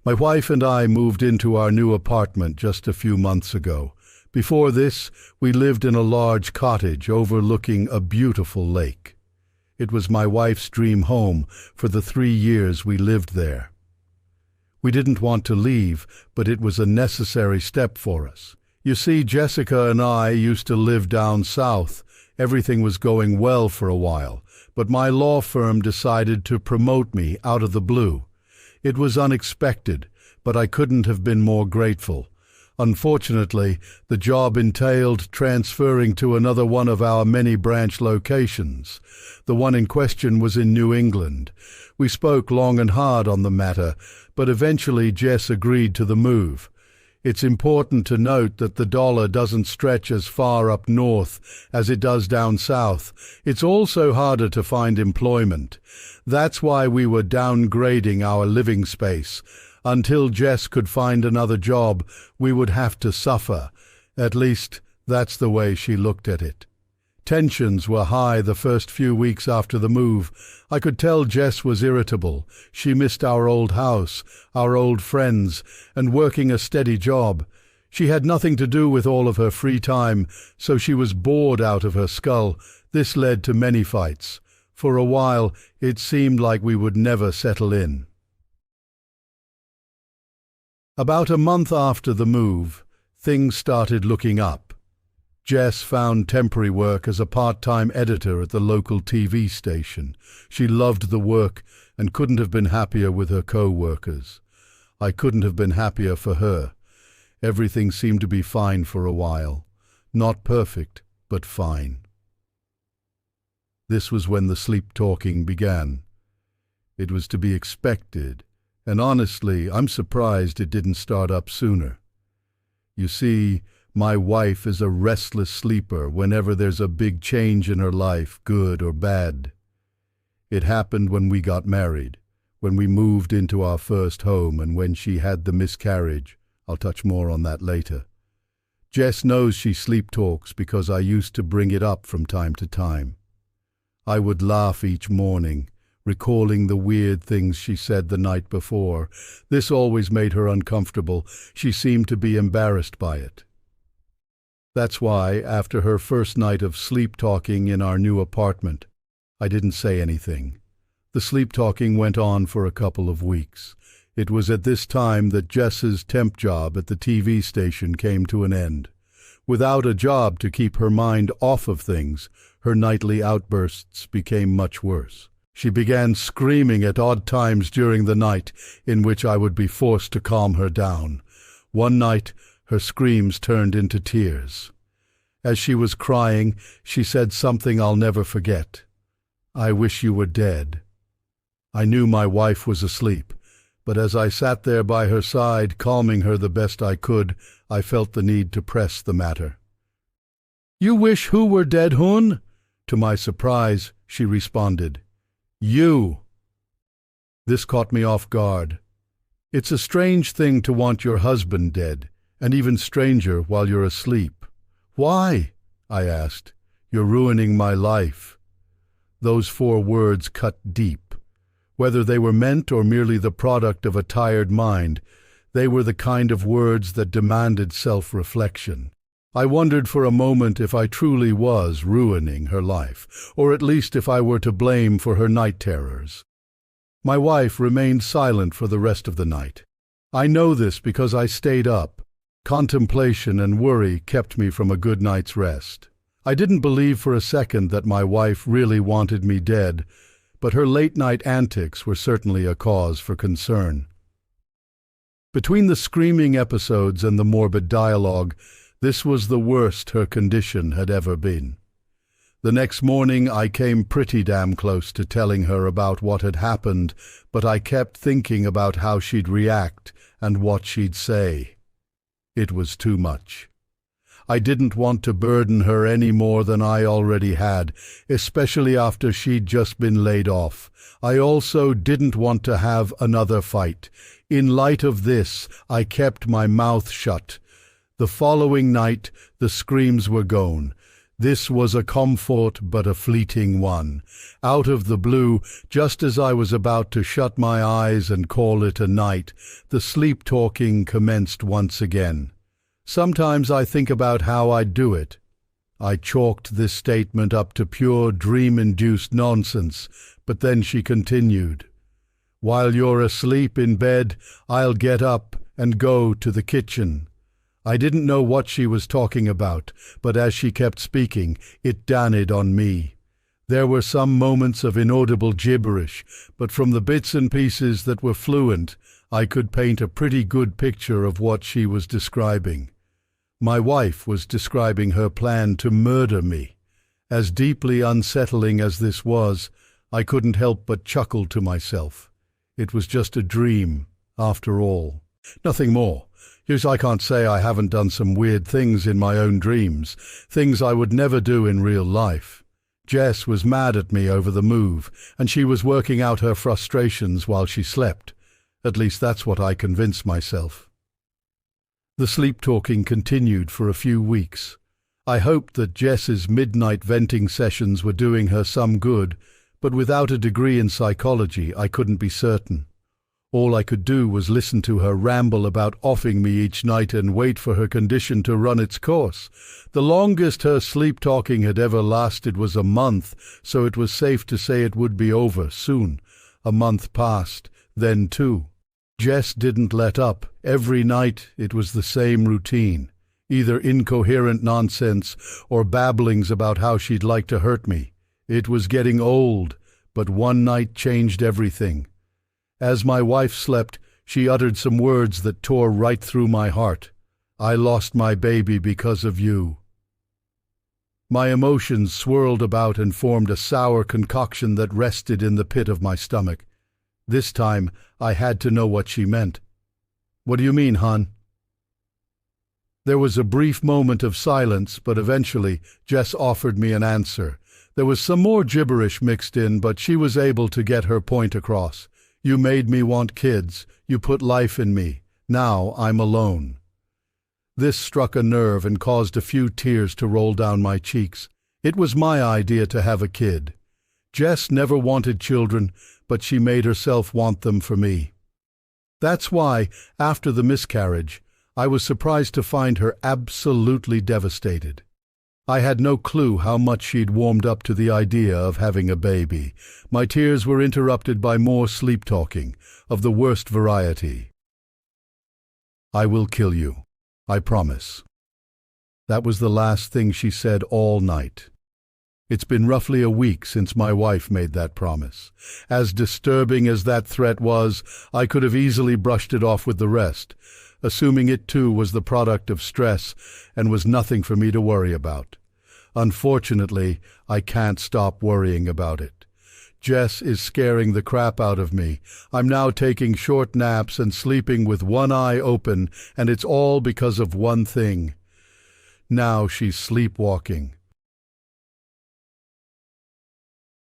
My wife and I moved into our new apartment just a few months ago. Before this, we lived in a large cottage overlooking a beautiful lake. It was my wife's dream home for the 3 years we lived there. We didn't want to leave, but it was a necessary step for us. You see, Jessica and I used to live down south. Everything was going well for a while, but my law firm decided to promote me out of the blue. It was unexpected, but I couldn't have been more grateful. Unfortunately, the job entailed transferring to another one of our many branch locations. The one in question was in New England. We spoke long and hard on the matter, but eventually Jess agreed to the move. It's important to note that the dollar doesn't stretch as far up north as it does down south. It's also harder to find employment. That's why we were downgrading our living space. Until Jess could find another job, we would have to suffer. At least, that's the way she looked at it. Tensions were high the first few weeks after the move. I could tell Jess was irritable. She missed our old house, our old friends, and working a steady job. She had nothing to do with all of her free time, so she was bored out of her skull. This led to many fights. For a while, it seemed like we would never settle in. About a month after the move, things started looking up. Jess found temporary work as a part-time editor at the local TV station. She loved the work and couldn't have been happier with her co-workers. I couldn't have been happier for her. Everything seemed to be fine for a while. Not perfect, but fine. This was when the sleep-talking began. It was to be expected, and honestly, I'm surprised it didn't start up sooner. You see, my wife is a restless sleeper whenever there's a big change in her life, good or bad. It happened when we got married, when we moved into our first home, and when she had the miscarriage. I'll touch more on that later. Jess knows she sleep talks because I used to bring it up from time to time. I would laugh each morning, recalling the weird things she said the night before. This always made her uncomfortable. She seemed to be embarrassed by it. That's why, after her first night of sleep-talking in our new apartment, I didn't say anything. The sleep-talking went on for a couple of weeks. It was at this time that Jess's temp job at the TV station came to an end. Without a job to keep her mind off of things, her nightly outbursts became much worse. She began screaming at odd times during the night, in which I would be forced to calm her down. One night, her screams turned into tears. As she was crying, she said something I'll never forget. "I wish you were dead." I knew my wife was asleep, but as I sat there by her side, calming her the best I could, I felt the need to press the matter. "You wish who were dead, Hun?" To my surprise, she responded, "You." This caught me off guard. It's a strange thing to want your husband dead, and even stranger while you're asleep. "Why?" I asked. "You're ruining my life." Those 4 words cut deep. Whether they were meant or merely the product of a tired mind, they were the kind of words that demanded self-reflection. I wondered for a moment if I truly was ruining her life, or at least if I were to blame for her night terrors. My wife remained silent for the rest of the night. I know this because I stayed up. Contemplation and worry kept me from a good night's rest. I didn't believe for a second that my wife really wanted me dead, but her late-night antics were certainly a cause for concern. Between the screaming episodes and the morbid dialogue, this was the worst her condition had ever been. The next morning I came pretty damn close to telling her about what had happened, but I kept thinking about how she'd react and what she'd say. It was too much. I didn't want to burden her any more than I already had, especially after she'd just been laid off. I also didn't want to have another fight. In light of this, I kept my mouth shut. The following night, the screams were gone. This was a comfort but a fleeting one. Out of the blue, just as I was about to shut my eyes and call it a night, the sleep-talking commenced once again. Sometimes I think about how I'd do it. I chalked this statement up to pure dream-induced nonsense, but then she continued. While you're asleep in bed, I'll get up and go to the kitchen. I didn't know what she was talking about, but as she kept speaking, it dawned on me. There were some moments of inaudible gibberish, but from the bits and pieces that were fluent, I could paint a pretty good picture of what she was describing. My wife was describing her plan to murder me. As deeply unsettling as this was, I couldn't help but chuckle to myself. It was just a dream, after all. Nothing more. Yes, I can't say I haven't done some weird things in my own dreams, things I would never do in real life. Jess was mad at me over the move, and she was working out her frustrations while she slept. At least that's what I convinced myself. The sleep-talking continued for a few weeks. I hoped that Jess's midnight venting sessions were doing her some good, but without a degree in psychology, I couldn't be certain. All I could do was listen to her ramble about offing me each night and wait for her condition to run its course. The longest her sleep-talking had ever lasted was a month, so it was safe to say it would be over soon. A month passed, then 2. Jess didn't let up. Every night it was the same routine, either incoherent nonsense or babblings about how she'd like to hurt me. It was getting old, but one night changed everything. As my wife slept, she uttered some words that tore right through my heart. I lost my baby because of you. My emotions swirled about and formed a sour concoction that rested in the pit of my stomach. This time, I had to know what she meant. What do you mean, hon? There was a brief moment of silence, but eventually Jess offered me an answer. There was some more gibberish mixed in, but she was able to get her point across. You made me want kids. You put life in me. Now I'm alone. This struck a nerve and caused a few tears to roll down my cheeks. It was my idea to have a kid. Jess never wanted children, but she made herself want them for me. That's why, after the miscarriage, I was surprised to find her absolutely devastated. I had no clue how much she'd warmed up to the idea of having a baby. My tears were interrupted by more sleep-talking, of the worst variety. I will kill you. I promise. That was the last thing she said all night. It's been roughly a week since my wife made that promise. As disturbing as that threat was, I could have easily brushed it off with the rest, assuming it too was the product of stress and was nothing for me to worry about. Unfortunately, I can't stop worrying about it. Jess is scaring the crap out of me. I'm now taking short naps and sleeping with one eye open, and it's all because of one thing. Now she's sleepwalking.